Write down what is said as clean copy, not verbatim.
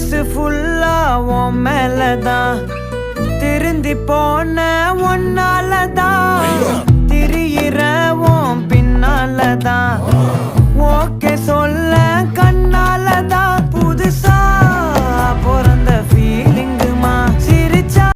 மனசு ஃபுல்லா உன் மேலதான் திருந்தி போன ஒன்னாலதான் திரியிற உன் பின்னாலதான் ஓகே சொல்ல கண்ணாலதான்